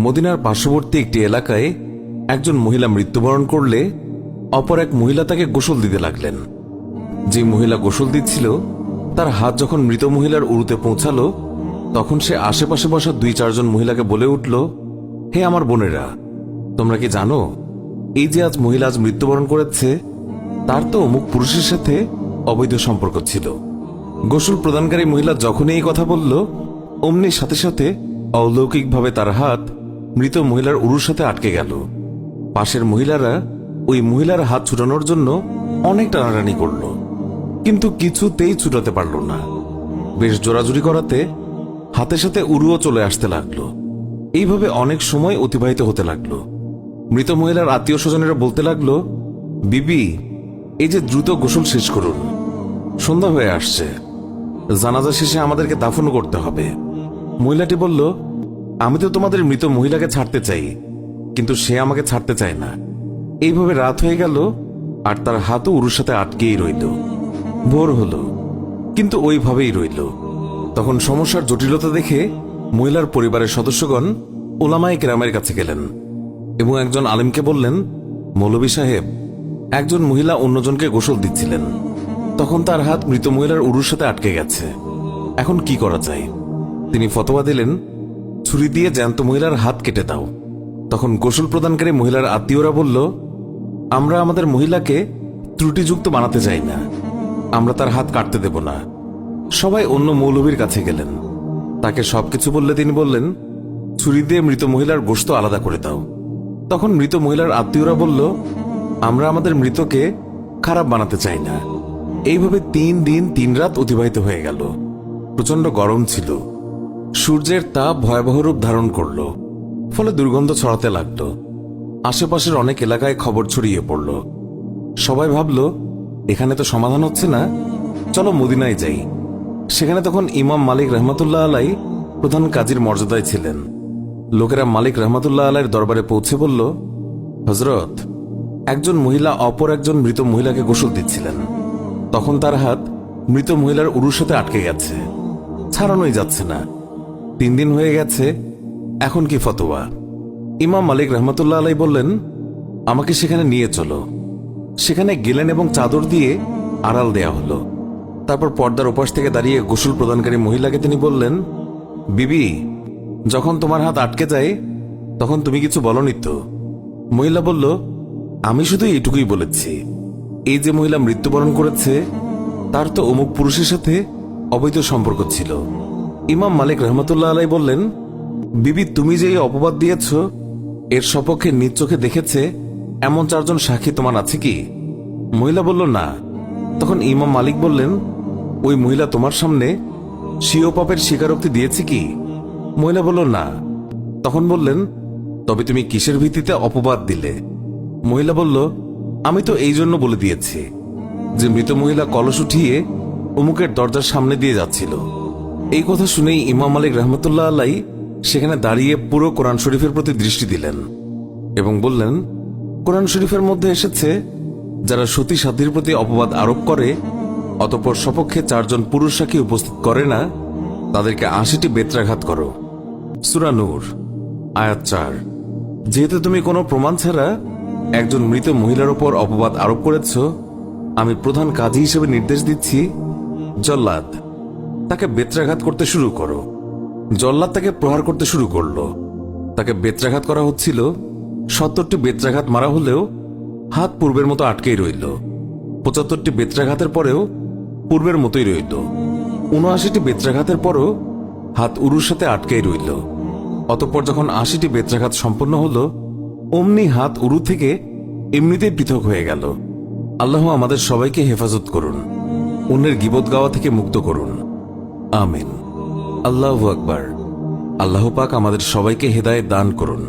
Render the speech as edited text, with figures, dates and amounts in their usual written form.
মদিনার পার্শ্ববর্তী একটি এলাকায় একজন মহিলা মৃত্যুবরণ করলে অপর এক মহিলা তাকে গোসল দিতে লাগলেন। যে মহিলা গোসল দিচ্ছিল তার হাত যখন মৃত মহিলার উরুতে পৌঁছালো, তখন সে আশেপাশে বসা 2-4 জন মহিলাকে বলে উঠল, হে আমার বোনেরা, তোমরা কি জানো এই যে আজ মহিলা আজ মৃত্যুবরণ করেছে, তার তো অমুক পুরুষের সাথে অবৈধ সম্পর্ক ছিল। গোসল প্রদানকারী মহিলা যখনই এই কথা বলল, অমনি সাথে সাথে অলৌকিকভাবে তার হাত মৃত মহিলার উরুর সাথে আটকে গেল। পাশের মহিলারা ওই মহিলার হাত ছুটানোর জন্য অনেক টানাটানি করল, কিন্তু কিছুতেই ছুটাতে পারল না। বেশ জোরাজুরি করাতে হাতের সাথে উরুও চলে আসতে লাগলো। এইভাবে অনেক সময় অতিবাহিত হতে লাগলো। মৃত মহিলার আত্মীয় স্বজনেরা বলতে লাগলো, বিবি, এই যে দ্রুত গোসল শেষ করুন, সন্ধ্যা হয়ে আসছে, জানাজা শেষে আমাদেরকে দাফন করতে হবে। মহিলাটি বলল, আমি তো তোমাদের মৃত মহিলাকে ছাড়তে চাই, কিন্তু সে আমাকে ছাড়তে চায় না। এইভাবে রাত হয়ে গেল আর তার হাতও উরুর সাথে আটকেই রইল। ভোর হলো, কিন্তু ওইভাবেই রইল। তখন সমস্যার জটিলতা দেখে মহিলার পরিবারের সদস্যগণ উলামায়ে কেরামের কাছে গেলেন এবং একজন আলেমকে বললেন, মৌলভী সাহেব, একজন মহিলা অন্যজনকে গোসল দিচ্ছিলেন, তখন তার হাত মৃত মহিলার উরুর সাথে আটকে গেছে, এখন কি করা যায়? তিনি ফতোয়া দিলেন, ছুরি দিয়ে জ্যান্ত মহিলার হাত কেটে দাও। তখন গোসল প্রদানকারী মহিলার আত্মীয়রা বলল, আমরা আমাদের মহিলাকে ত্রুটিযুক্ত বানাতে চাই না, আমরা তার হাত কাটতে দেব না। সবাই অন্য মৌলভীর কাছে গেলেন, তাকে সবকিছু বললে তিনি বললেন, ছুরি দিয়ে মৃত মহিলার গোশত আলাদা করে দাও। তখন মৃত মহিলার আত্মীয়রা বলল, আমরা আমাদের মৃতকে খারাপ বানাতে চাই না। এইভাবে 3 দিন 3 রাত অতিবাহিত হয়ে গেল। প্রচন্ড গরম ছিল, সূর্যের তাপ ভয়াবহ রূপ ধারণ করল, ফলে দুর্গন্ধ ছড়াতে লাগল। আশেপাশের অনেক এলাকায় খবর ছড়িয়ে পড়ল। সবাই ভাবল, এখানে তো সমাধান হচ্ছে না, চলো মদিনায় যাই। সেখানে তখন ইমাম মালিক রহমতুল্লাহ আলাই প্রধান কাজীর মর্যাদায় ছিলেন। লোকেরা মালিক রহমতুল্লাহ আলাইয়ের দরবারে পৌঁছে বলল, হজরত, একজন মহিলা অপর একজন মৃত মহিলাকে গোসল দিচ্ছিলেন, তখন তার হাত মৃত মহিলার উরুর সাথে আটকে গেছে, ছাড়ানোই যাচ্ছে না। 3 দিন হয়ে গেছে, এখন কি ফতোয়া? ইমাম মালিক রহমতুল্লাহ আলাই বললেন, আমাকে সেখানে নিয়ে চলো। সেখানে গেলেন এবং চাদর দিয়ে আড়াল দেয়া হলো। তারপর পর্দার ওপাশ থেকে দাঁড়িয়ে গোসল প্রদানকারী মহিলাকে তিনি বললেন, বিবি, যখন তোমার হাত আটকে যায় তখন তুমি কিছু বলনি তো? মহিলা বলল, আমি শুধু এইটুকুই বলেছি, এই যে মহিলা মৃত্যুবরণ করেছে তার তো অমুক পুরুষের সাথে অবৈধ সম্পর্ক ছিল। ইমাম মালিক রহমতুল্লাহ আলাই বললেন, বিবি, তুমি যে এই অপবাদ দিয়েছ এর সপক্ষে নিজ চোখে দেখেছে এমন 4 জন সাক্ষী তোমার আছে কি? মহিলা বলল, না। তখন ইমাম মালিক বললেন, ওই মহিলা তোমার সামনে স্বীয় পাপের স্বীকারোক্তি দিয়েছে কি? মহিলা বলল, না। তখন বললেন, তবে তুমি কিসের ভিত্তিতে অপবাদ দিলে? মহিলা বলল, আমি তো এই জন্য বলে দিয়েছি যে মৃত মহিলা কলস উঠিয়ে অমুকের দরজার সামনে দিয়ে যাচ্ছিল। এই কথা শুনেই ইমাম মালিক রহমতুল্লাহ আলাই সেখানে দাঁড়িয়ে পুরো কোরআন শরীফের প্রতি দৃষ্টি দিলেন এবং বললেন, কোরআন শরীফের মধ্যে এসেছে, যারা সতী সাধ্যের প্রতি অপবাদ আরোপ করে অতঃপর সপক্ষে 4 জন পুরুষ সাক্ষী উপস্থিত করে না, তাদেরকে 80টি বেত্রাঘাত করো। সূরা নূর আয়াত 4। যেহেতু তুমি কোনো প্রমাণ ছাড়া একজন মৃত মহিলার উপর অপবাদ আরোপ করেছ, আমি প্রধান কাজী হিসেবে নির্দেশ দিচ্ছি, জল্লাদ, তাকে বেত্রাঘাত করতে শুরু করো। জল্লাদ তাকে প্রহার করতে শুরু করল। তাকে বেত্রাঘাত করা হচ্ছিল। 70টি বেত্রাঘাত মারা হলেও হাত পূর্বের মতো আটকেই রইল। 75টি বেত্রাঘাতের পরেও পূর্বের মতোই রইল। 79টি বেত্রাঘাতের পরও হাত উরুর সাথে আটকেই রইল। অতঃপর যখন 80টি বেত্রাঘাত সম্পন্ন হল, অমনি হাত উরু থেকে এমনিতেই পৃথক হয়ে গেল। আল্লাহ আমাদের সবাইকে হেফাজত করুন, অন্যের গীবত গাওয়া থেকে মুক্ত করুন, আমিন। আল্লাহু আকবার। আল্লাহ পাক আমাদের সবাইকে হেদায়েত দান করুন।